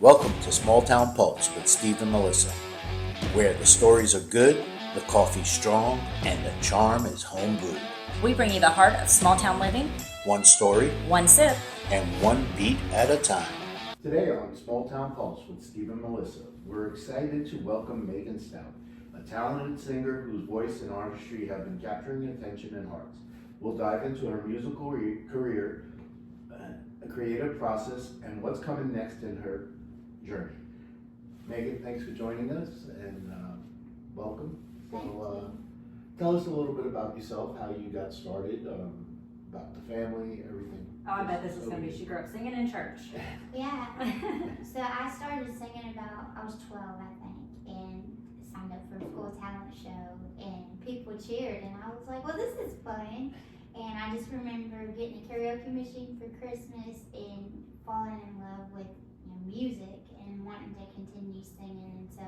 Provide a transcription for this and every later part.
Welcome to Small Town Pulse with Steve and Melissa, where the stories are good, the coffee's strong, and the charm is home brewed. We bring you the heart of small town living, One story, one sip, and one beat at a time. Today on Small Town Pulse with Steve and Melissa, we're excited to welcome Megan Stout, a talented singer whose voice and artistry have been capturing attention and hearts. We'll dive into her musical career, a creative process, and what's coming next in her journey. Megan, thanks for joining us and welcome. So, tell us a little bit about yourself, how you got started, about the family, everything. Oh, I bet this is going to be, she grew up singing in church. Yeah. So I started singing I was 12, I think, and signed up for a school talent show, and people cheered, and I was like, well, this is fun. And I just remember getting a karaoke machine for Christmas and falling in love with music and wanting to continue singing. And so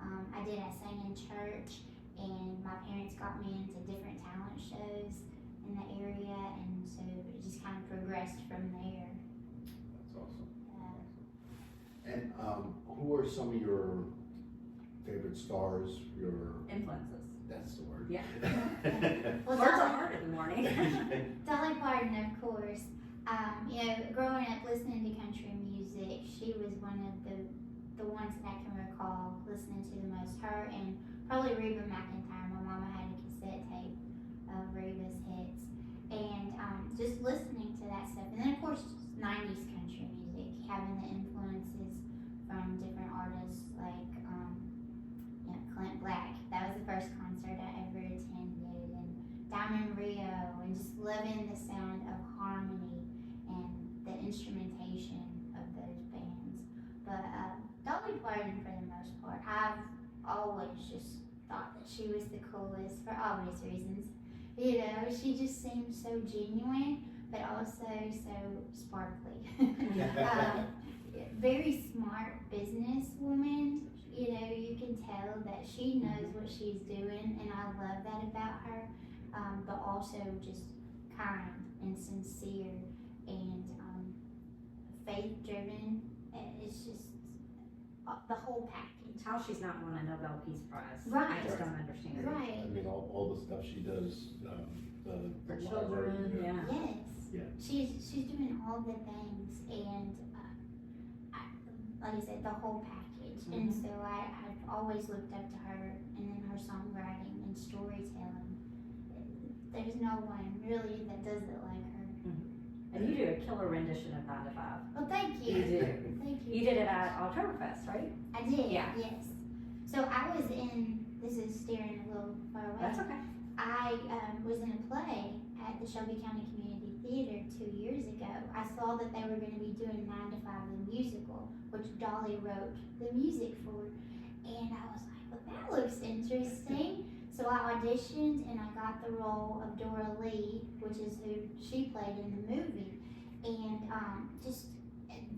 I sang in church, and my parents got me into different talent shows in the area, and so it just kind of progressed from there. That's awesome. And who are some of your favorite stars, your Influences. That's the word. Yeah. Well, Words are hard in the morning. Dolly Parton, of course. Growing up listening to country music, she was one of the ones that I can recall listening to the most. Her and probably Reba McEntire. My mama had a cassette tape of Reba's hits, and just listening to that stuff. And then of course 90s country music, having the influences from different artists like Clint Black. That was the first concert I ever attended, and Diamond Rio, and just loving the sound of harmony and the instrumentation of those bands. But Dolly Parton, for the most part, I've always just thought that she was the coolest for obvious reasons. She just seemed so genuine, but also so sparkly. Very smart businesswoman. You can tell that she knows what she's doing, and I love that about her. But also just kind and sincere and faith-driven. It's just the whole package. How she's not won a Nobel Peace Prize. Right. I just don't understand. Right. I mean, all the stuff she does, For the children, library, yeah. Yes. Yeah. She's doing all the things, and like I said, the whole package. And so I've always looked up to her, and then her songwriting and storytelling. There's no one really that does it like her. And you do a killer rendition of 9 to 5. Well, thank you. You do. Thank you. You did it at Oktoberfest, right? I did. Yeah. Yes. So I was this is steering a little far away. That's okay. I was in a play at the Shelby County Community Theater 2 years ago. I saw that they were going to be doing 9 to 5 the musical, which Dolly wrote the music for, and I was like, well, that looks interesting. So I auditioned, and I got the role of Dora Lee, which is who she played in the movie, and just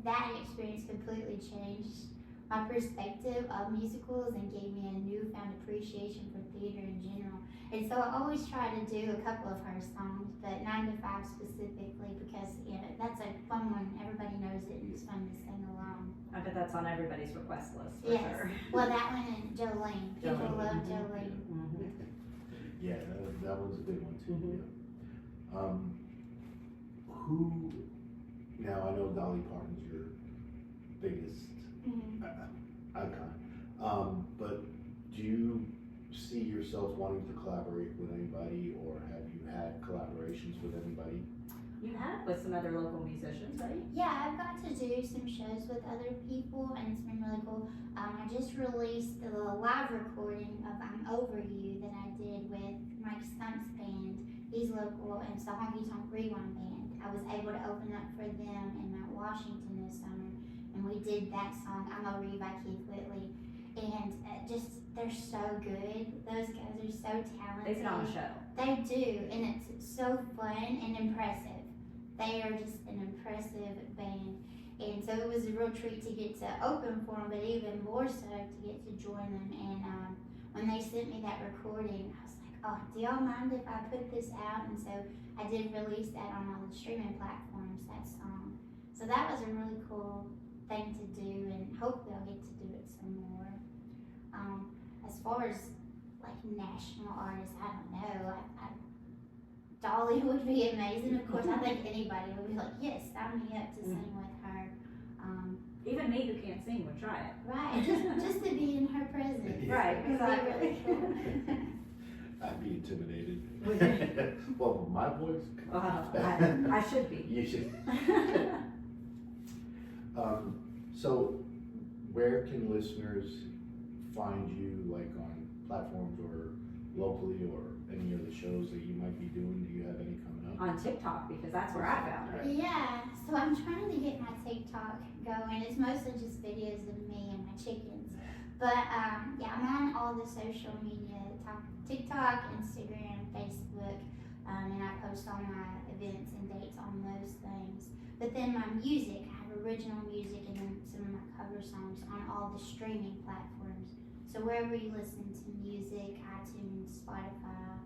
that experience completely changed my perspective of musicals and gave me a newfound appreciation for theater in general. And so I always try to do a couple of her songs, but 9 to 5 specifically, because that's a fun one. Everybody knows it, and it's fun to sing along. I bet that's on everybody's request list for Yes. sure. Well, that one and Jolene. People Jolene. love Jolene. Yeah, that one's a good one too. Yeah. Who? Now I know Dolly Parton's your biggest icon, but do you see yourself wanting to collaborate with anybody, or have you had collaborations with anybody? You have with some other local musicians, right? Yeah, I've got to do some shows with other people, and it's been really cool. I just released a little live recording of I'm Over You that I did with Mike Stump's band. He's local, and it's the Honky Tonk Rewind band. I was able to open up for them in Mount Washington this summer, and we did that song, I'm Over You by Keith Whitley. And they're so good. Those guys are so talented. They put on a show. They do, and it's so fun and impressive. They are just an impressive band. And so it was a real treat to get to open for them, but even more so to get to join them. And when they sent me that recording, I was like, oh, do y'all mind if I put this out? And so I did release that on all the streaming platforms, that song. So that was a really cool thing to do, and as far as like national artists, I don't know. Dolly would be amazing. Of course, I think anybody would be like, yes, sign me up to sing with her. Even me who can't sing would try it. Right, just to be in her presence. Yeah. Right, It would exactly. be really cool. I'd be intimidated. Well, my voice? I should be. You should. So where can listeners find you, like on platforms or locally, or any of the shows that you might be doing? Do you have any coming up? On TikTok, because that's where I found it. Yeah, so I'm trying to get my TikTok going. It's mostly just videos of me and my chickens. But yeah, I'm on all the social media, TikTok, Instagram, Facebook, and I post all my events and dates on those things. But then my music, I have original music and then some of my cover songs on all the streaming platforms. So wherever you listen to music, iTunes, Spotify,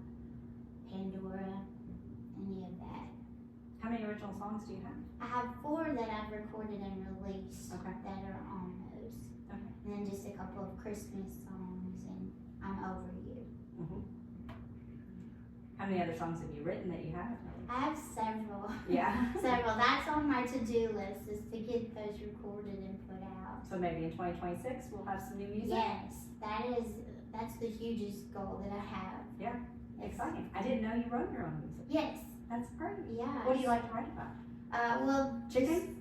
Pandora, any of that. How many original songs do you have? I have 4 that I've recorded and released Okay. that are on those. Okay. And then just a couple of Christmas songs and I'm Over You. How many other songs have you written that you haven't released? I have several. Yeah. Several. That's on my to-do list, is to get those recorded and put out. So maybe in 2026 we'll have some new music? Yes, that's the hugest goal that I have. Yeah. Yes. Exciting. I didn't know you wrote your own music. Yes. That's great. Yeah. What do you like to write about? Well, Chickens?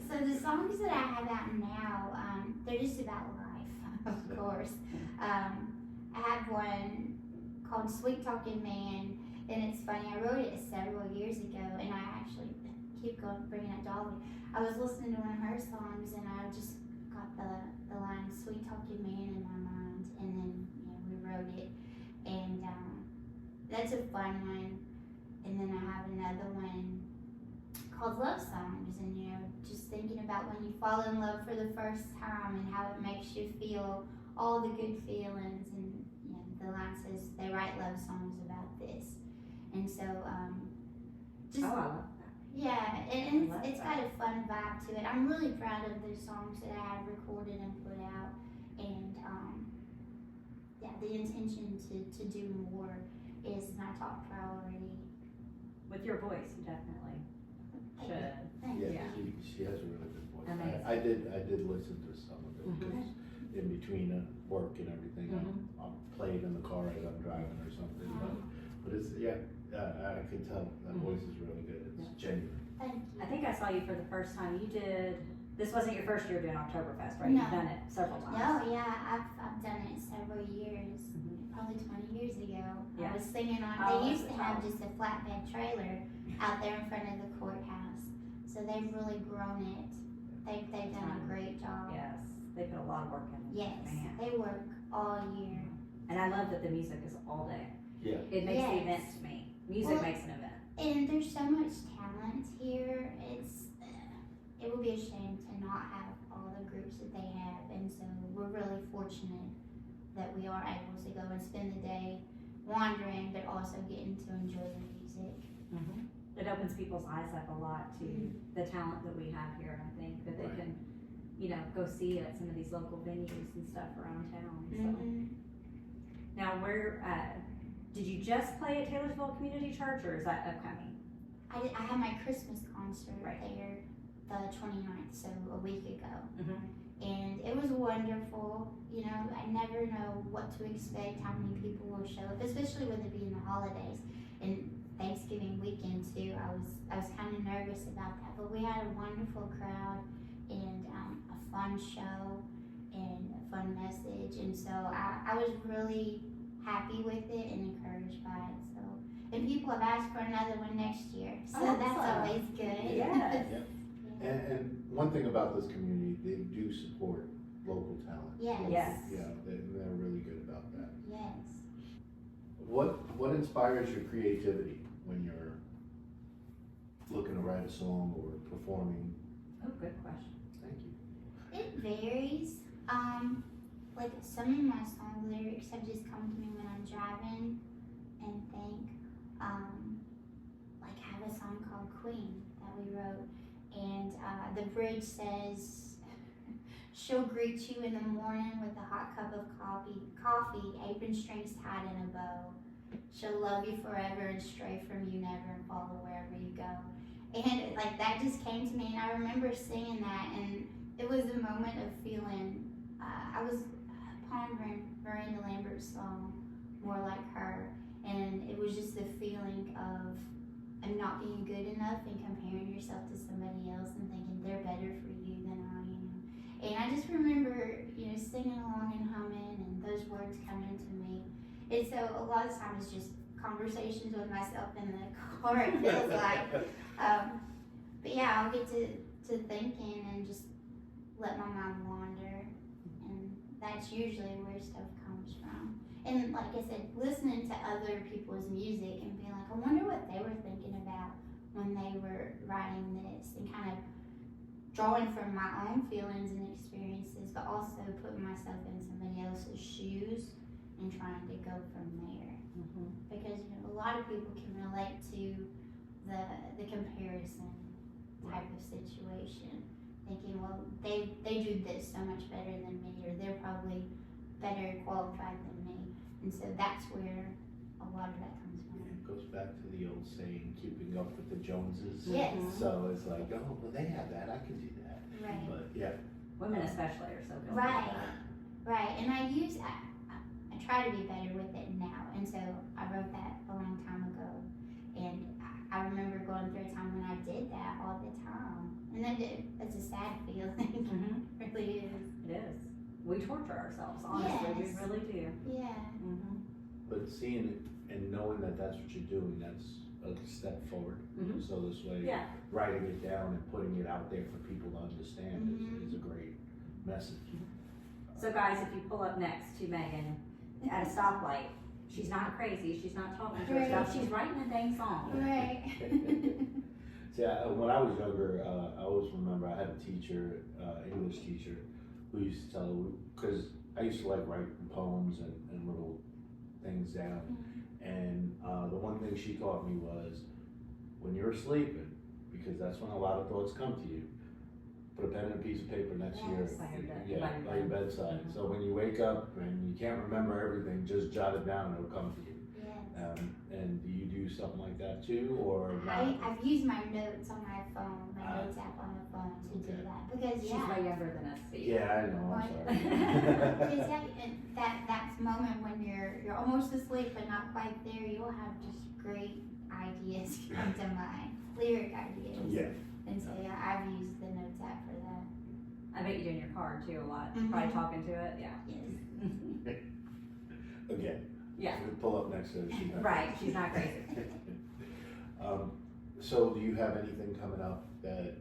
so the songs that I have out now, they're just about life, of course. I have one called Sweet Talking Man, and it's funny, I wrote it several years ago, and I actually keep bringing up Dolly. I was listening to one of her songs, and I just got the line Sweet Talking Man in my mind, and then we wrote it, and that's a fun one. And then I have another one called Love Songs, and just thinking about when you fall in love for the first time and how it makes you feel all the good feelings. And the line says they write love songs about this, and so just Oh, I love that. yeah, and I love it's got a fun vibe to it. I'm really proud of the songs that I have recorded and put out, and yeah, the intention to do more is my top priority. With your voice, you definitely should. Thank Yeah, you. she has a really good voice. Amazing. I did listen to some of it, because in between work and everything, I'll play it in the car as I'm driving or something, but it's, I can tell that voice is really good, it's genuine. Thank you. I think I saw you for the first time. You did, this wasn't your first year doing Oktoberfest, right? No. You've done it several times. No, yeah, I've done it several years, probably 20 years ago. Yeah. I was singing on, Oh, they used to that's have awesome. just a flatbed trailer out there in front of the courthouse. So they've really grown it. They've done a great job. Yes, they put a lot of work in. Yes, Man. they work all year. And I love that the music is all day. Yeah. It makes the Yes. event to me. Music Well, makes an event. And there's so much talent here. It would be a shame to not have all the groups that they have. And so we're really fortunate that we are able to go and spend the day wandering, but also getting to enjoy the music. It opens people's eyes up a lot to the talent that we have here. I think that they Right. can, go see it at some of these local venues and stuff around town. So now, where did you just play at Taylorsville Community Church, or is that upcoming? I had my Christmas concert Right. there the 29th, so a week ago. And it was wonderful. I never know what to expect, how many people will show up, especially with it being the holidays and Thanksgiving weekend too. I was kind of nervous about that, but we had a wonderful crowd and a fun show and a fun message, and so I was really happy with it and encouraged by it. So, and people have asked for another one next year, so Oh, that's awesome. always good. Yes. And one thing about this community, they do support local talent. Yes. Yes. Yeah, they're really good about that. Yes. What inspires your creativity when you're looking to write a song or performing? Oh, good question. Thank you. It varies. Like some of my song lyrics have just come to me when I'm driving and think, like I have a song called Queen that we wrote, and the bridge says, she'll greet you in the morning with a hot cup of coffee, apron strings tied in a bow. She'll love you forever and stray from you never and follow wherever you go. And like that just came to me, and I remember singing that, and it was a moment of feeling. I was pondering Miranda Lambert's song, More Like Her, and it was just the feeling of not being good enough and comparing yourself to somebody else and thinking they're better for you than I am. And I just remember, singing along and humming, and those words coming to me. And so a lot of times it's just conversations with myself in the car, it feels like. But yeah, I'll get to thinking and just let my mind wander. And that's usually where stuff comes from. And like I said, listening to other people's music and being like, I wonder what they were thinking about when they were writing this, and kind of drawing from my own feelings and experiences, but also putting myself in somebody else's shoes and trying to go from there. Mm-hmm. Because a lot of people can relate to the comparison type of situation, thinking, well, they do this so much better than me, or they're probably better qualified than me. And so that's where a lot of that comes from. It goes back to the old saying, keeping up with the Joneses. Yes. So it's like, oh, well, they have that, I can do that. Right. But yeah. Women especially are so good. Right. Right. And I try to be better with it now. And so I wrote that a long time ago. And I remember going through a time when I did that all the time. And it's a sad feeling. Mm-hmm. It really is. It is. We torture ourselves, honestly. Yes. We really do. Yeah. Mm-hmm. But seeing it and knowing that that's what you're doing, that's a step forward. Mhm. So this way, Yeah. writing it down and putting it out there for people to understand Mhm. is a great message. So guys, if you pull up next to Megan at a stoplight, she's not crazy, she's not talking to herself, she's writing a dang song. Right. See, when I was younger, I always remember I had a teacher, English teacher, who used to tell, because I used to like write poems and little things down. And the one thing she taught me was, when you're sleeping, because that's when a lot of thoughts come to you, put a pen and a piece of paper next to Yes, by your your bedside. Mhm. So when you wake up and you can't remember everything, just jot it down and it'll come to you. Yes. And do you do something like that too, or not? I've used my notes on my phone, my notes app on the phone to do Okay. that. Because She's yeah. way younger than us, Steve. Yeah, I know, I'm sorry. And that moment when you're almost asleep but not quite there, you'll have just great ideas come to mind, lyric ideas. Yeah. And so yeah, I've used the notes app for that. I bet you do in your car too a lot. Mhm. Probably talking to it, yeah. Yes. Again. Yeah. Pull up next to her. She's not Right, she's not crazy. So do you have anything coming up that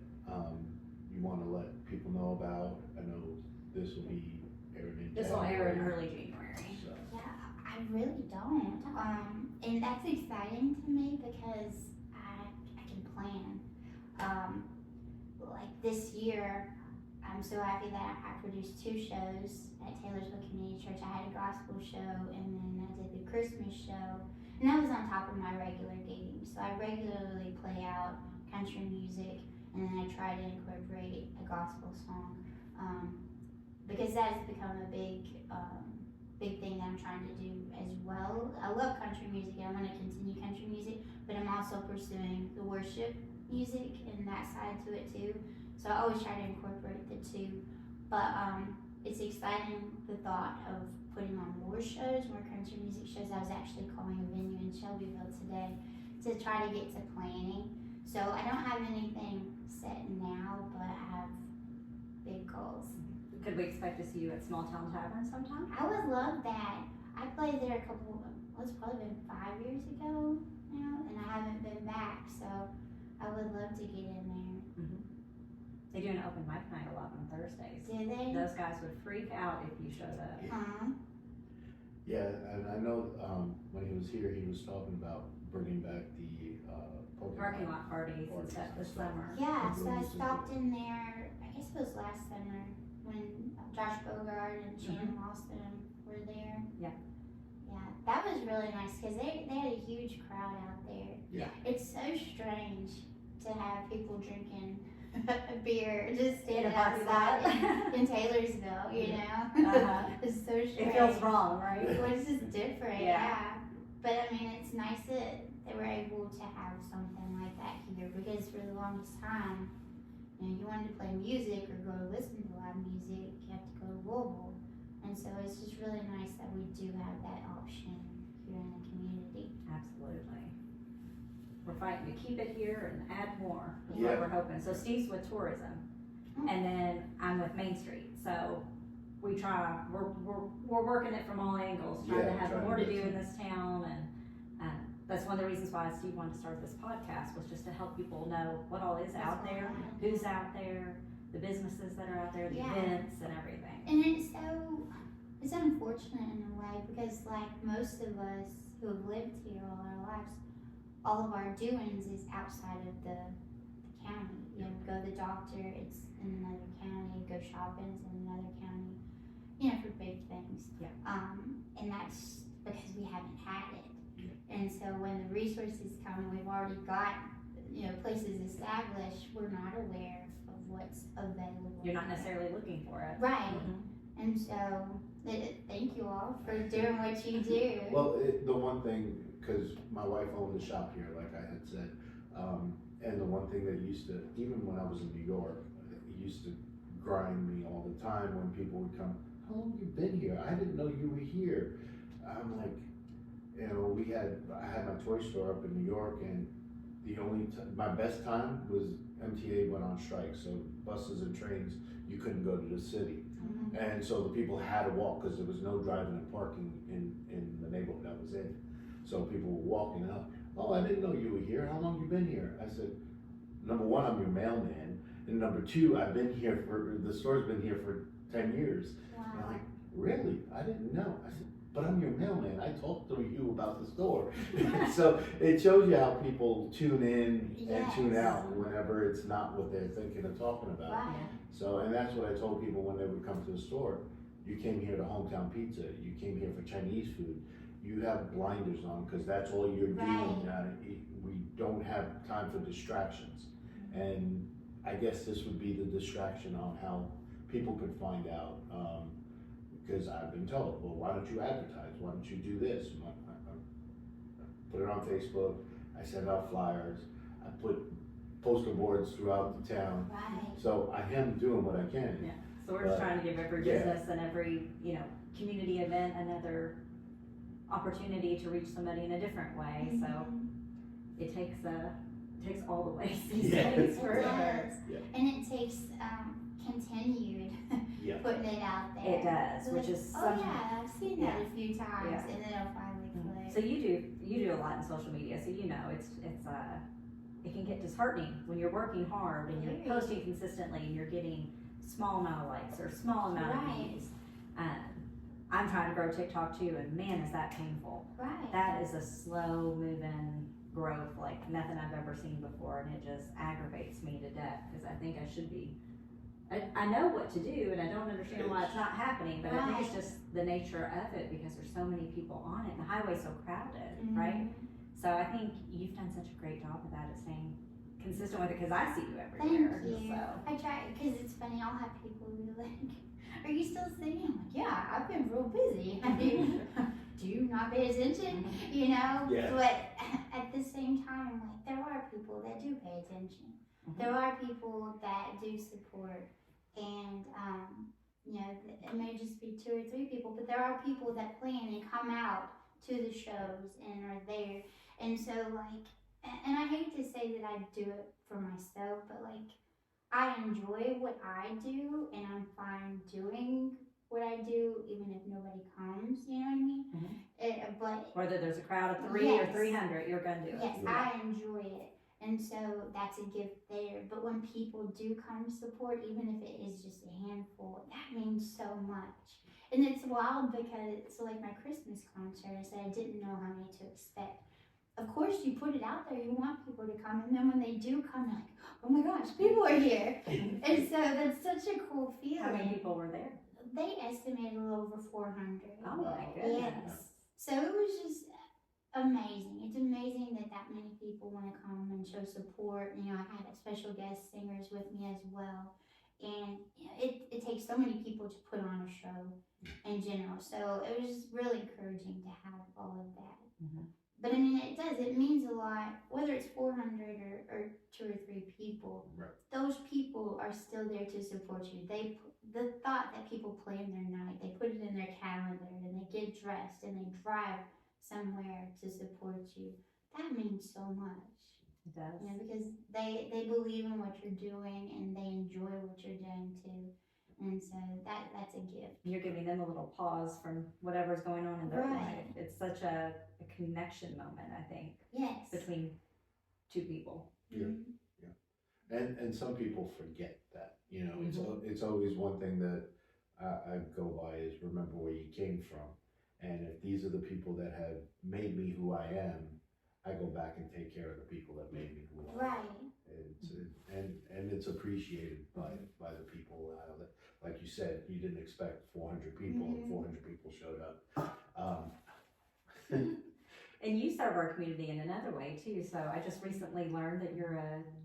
you want to let people know about? I know this will be aired in This will air in January, early January. so. Yeah, I really don't. And that's exciting to me because I can plan. Like this year, I'm so happy that I produced 2 shows at Taylorsville Community Church. I had a gospel show, and then I did the Christmas show, and that was on top of my regular gigging. So I regularly play out country music, and then I try to incorporate a gospel song, because that has become a big thing that I'm trying to do as well. I love country music, and I want to continue country music, but I'm also pursuing the worship music and that side to it too. So I always try to incorporate the 2. But it's exciting, the thought of putting on more shows, more country music shows. I was actually calling a venue in Shelbyville today to try to get to planning. So I don't have anything set now, but I have big goals. Could we expect to see you at Small Town Tavern sometime? I would love that. I played there it's probably been 5 years ago now, and I haven't been back, so I would love to get in there. They do an open mic night a lot on Thursdays. Do they? Those guys would freak out if you showed up. Yeah, and I know when he was here, he was talking about bringing back the Parking lot parties and stuff this summer. Yeah, so I stopped in there, I guess it was last summer, when Josh Bogart and Shannon Lawson were there. Yeah. Yeah, that was really nice, because they had a huge crowd out there. Yeah. It's so strange to have people drinking a beer just In a standing parking outside lot. in Taylorsville, you know? Uh-huh. It's so strange. It feels wrong, right? Well, it's just different, Yeah. yeah. But I mean, it's nice that we're able to have something like that here, because for the longest time, you know, you wanted to play music or go listen to live music, you have to go to Louisville. And so it's just really nice that we do have that option here in the community. Absolutely. We're fighting to keep it here and add more, is Yeah. what we're hoping. So Steve's with tourism, and then I'm with Main Street. So we're working it from all angles, trying to have trying more to to do do in this town, and that's one of the reasons why Steve wanted to start this podcast, was just to help people know what all is out there, who's out there, the businesses that are out there, the Yeah. events and everything. And it's unfortunate in a way, because like most of us who have lived here all our lives, all of our doings is outside of the county. You know, go to the doctor, it's in another county, go shopping, it's in another county, you know, for big things. Yeah. And that's because we haven't had it. And so when the resources come and we've already got, you know, places established, we're not aware of what's available. You're not necessarily looking for it. Right. Mhm. And so, thank you all for doing what you do. Well, the one thing, because my wife owned the shop here, like I had said, and the one thing that used to, even when I was in New York, it used to grind me all the time when people would come, how long have you been here? I didn't know you were here. I'm like, you know, I had my toy store up in New York, and my best time was MTA went on strike, so buses and trains, you couldn't go to the city. Mhm. And so the people had to walk, because there was no driving and parking in the neighborhood I was in. So people were walking up, oh, I didn't know you were here, how long you been here? I said, number one, I'm your mailman, and number two, the store's been here for 10 years. And I'm Wow. like, really? I didn't know. I said, but I'm your mailman, I talked to you about the store. So it shows you how people tune in and tune Yes. out whenever it's not what they're thinking of talking about. Right. So, and that's what I told people when they would come to the store. You came here to Hometown Pizza, you came here for Chinese food, you have blinders on, because that's all you're doing. Right. We don't have time for distractions. And I guess this would be the distraction on how people could find out. Because I've been told, well, why don't you advertise? Why don't you do this? I put it on Facebook, I send out flyers, I put poster boards throughout the town. Right. So I am doing what I can. Yeah. So we're just trying to give every Yeah. business and every, you know, community event another opportunity to reach somebody in a different way. So Mhm. it takes all the ways these Yeah. days It for does. Yeah. And it takes continued Yeah. putting it out there. It does, which is oh something. yeah, I've seen that a few times, Yeah. and then it'll finally click. So you do a lot in social media, so you know it can get disheartening when you're working hard and you're Very. posting consistently and you're getting small amount of likes or small amount of Right. views. I'm trying to grow TikTok too, and man, is that painful. Right. That is a slow moving growth like nothing I've ever seen before, and it just aggravates me to death, because I think I should be. I know what to do, and I don't understand why it's not happening, but I think it's Right. just the nature of it, because there's so many people on it, and the highway's so crowded, Mhm. right? So I think you've done such a great job of that, at staying consistent with it, because I see you everywhere. Thank you. So. I try, because it's funny, I'll have people who are like, are you still singing? I'm like, yeah, I've been real busy. Do you not pay attention? You know? Yeah. But at the same time, like, there are people that do pay attention. Mhm. There are people that do support. And, you know, it may just be 2 or 3 people, but there are people that plan and come out to the shows and are there. And so, like, and I hate to say that I do it for myself, but, like, I enjoy what I do, and I'm fine doing what I do, even if nobody comes, you know what I mean? Mhm. But Whether there's a crowd of 3 or Yes. 300, you're gonna do it. yes, Yeah. I enjoy it. And so that's a gift there. But when people do come support, even if it is just a handful, that means so much. And it's wild because, so like my Christmas concert, I said I didn't know how many to expect. Of course, you put it out there, you want people to come. And then when they do come, they're like, oh my gosh, people are here. And so that's such a cool feeling. How many people were there? They estimated a little over 400. Oh my goodness. Yes. So it was just amazing. It's amazing that many people want to come and show support. You know, I had special guest singers with me as well. And you know, it takes so many people to put on a show in general. So it was really encouraging to have all of that. Mm-hmm. But I mean, it means a lot, whether it's 400 or 2 or 3 people. Right. Those people are still there to support you. The thought that people plan their night, they put it in their calendar and they get dressed and they drive somewhere to support you. That means so much. It does. You know, because they believe in what you're doing and they enjoy what you're doing too. And so that's a gift. You're giving them a little pause from whatever's going on in their Right. life. It's such a connection moment, I think, Yes. between 2 people. Yeah. Mhm. And some people forget that, you know, Mm-hmm. it's always one thing that I go by is remember where you came from. And if these are the people that have made me who I am, I go back and take care of the people that made me who I am. Right. And it's appreciated by the people. Like you said, you didn't expect 400 people, and 400 people showed up. And you serve our community in another way too. So I just recently learned that you're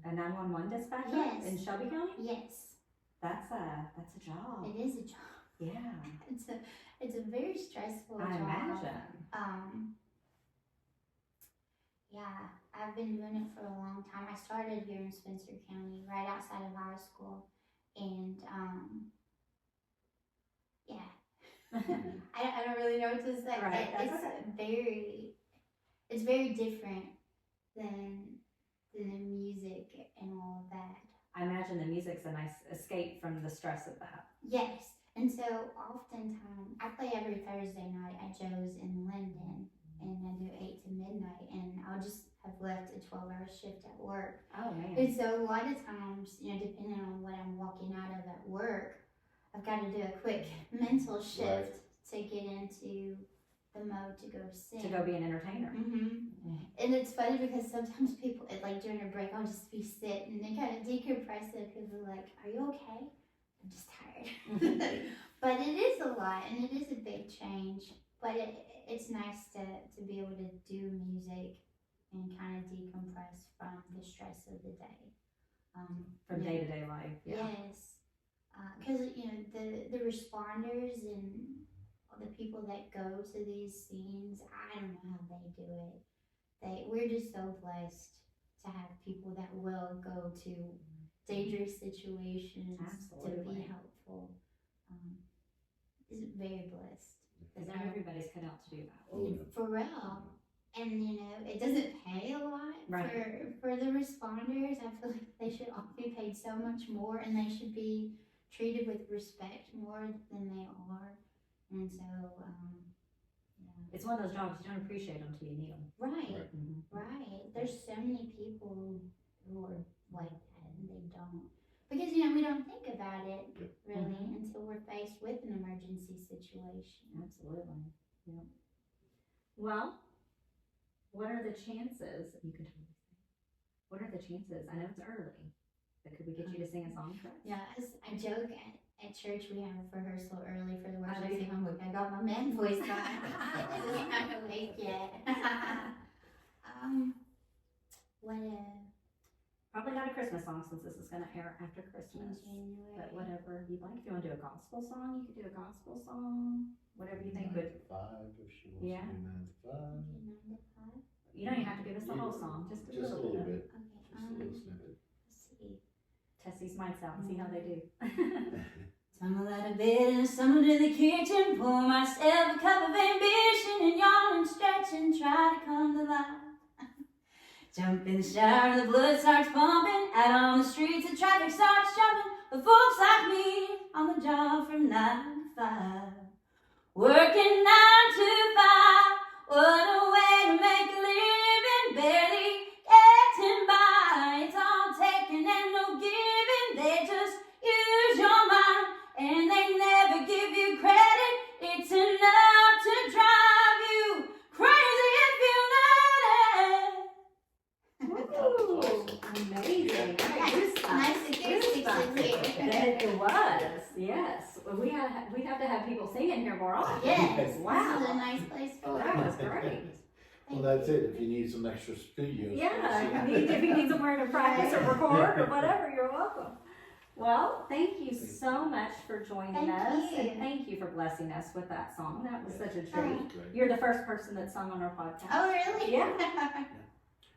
a 911 dispatcher Yes. in Shelby County. Yes. That's a job. It is a job. Yeah, It's a very stressful I job. imagine. Yeah, I've been doing it for a long time. I started here in Spencer County, right outside of high school, and I don't really know what to say. Right, that's It's very different than the music and all of that. I imagine the music's a nice escape from the stress of that. Yes, and so oftentimes I play every Thursday night at Joe's in Linden, and I do 8 to midnight, and I'll just have left a 12-hour shift at work. Oh man. And so a lot of times, you know, depending on what I'm walking out of at work, I've got to do a quick mental shift to get into the mode to go sing. To go be an entertainer. And it's funny because sometimes people, like during a break, I'll just be sitting and kind of decompress it because they're like, "Are you okay?" I'm just tired. But it is a lot and it is a big change. But it's nice to be able to do music and kind of decompress from the stress of the day. From day-to-day life. Yeah. Yes. Because, you know, the responders and the people that go to these scenes, I don't know how they do it. We're just so blessed to have people that will go to dangerous situations to be helpful. Is very blessed. Because not everybody's cut out to do that. Oh, no. For real. And you know, it doesn't pay a lot for the responders. I feel like they should all be paid so much more and they should be treated with respect more than they are. And so, It's one of those jobs you don't appreciate until you need them. Right. Mm-hmm. Right. There's so many people who are like that and they don't. Because, you know, we don't think about it really until we're faced with an emergency situation. Absolutely. Yeah. Well, what are the chances, you can tell me, what are the chances, I know it's early, but could we get you to sing a song for us? Yeah, I joke at church we have rehearsal early for the worship do you? song. I got my man voice on. I'm not awake yet. Probably not a Christmas song since this is going to air after Christmas. In January. But whatever you'd like. If you want to do a gospel song, you could do a gospel song. Whatever you think would. 9 to 5 if she wants Yeah. to do 9 to 5. 9 to 5. You don't even have to give us the whole song. Just a Just a little little bit. bit. Okay. Just a little snippet. Let's see. Test these mics out and see how they do. Tumble out of bed and stumble to the kitchen, pour myself a cup of ambition and yawn and stretch and try to come to life. Jump in the shower, the blood starts pumping, out on the streets the traffic starts jumping, but folks like me on the job from 9 to 5. Working 9 to 5, what a way to make a living, barely getting by. It's all taking and no giving, they just use your mind and they never give you credit. It's enough to drive you crazy if you let it. Ooh, amazing. Nice acoustics in here. It was, yes. We'd have to have people singing here more often. Yes, Wow. this is a nice place for That it. was great. Well, that's it. If you need some extra studios. Yeah, if you need somewhere to practice or record or whatever, you're welcome. Well, thank you so much for joining us. Thank you. And thank you for blessing us with that song. That was such a Oh. treat. You're the first person that sung on our podcast. Oh, really? Yeah.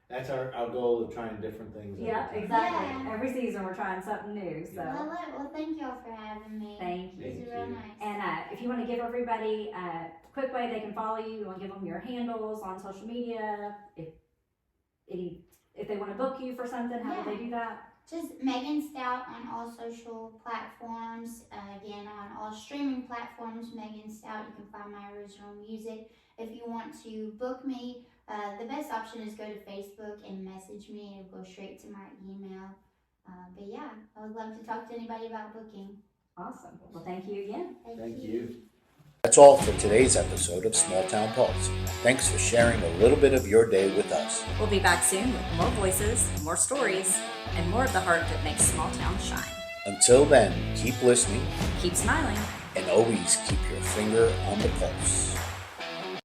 That's our goal of trying different things. Yeah, every time. exactly. Yeah. Every season we're trying something new. So Well, thank y'all for having me. thank you. This is real nice. And if you want to give everybody a quick way they can follow you, you want to give them your handles on social media. If they want to book you for something, how do they do that? Just Megan Stout on all social platforms. Again, on all streaming platforms, Megan Stout. You can find my original music. If you want to book me, the best option is go to Facebook and message me. It'll go straight to my email. But yeah, I would love to talk to anybody about booking. Awesome. Well, thank you again. Thank you. That's all for today's episode of Small Town Pulse. Thanks for sharing a little bit of your day with us. We'll be back soon with more voices, more stories, and more of the heart that makes small towns shine. Until then, keep listening Keep smiling. and always keep your finger on the pulse.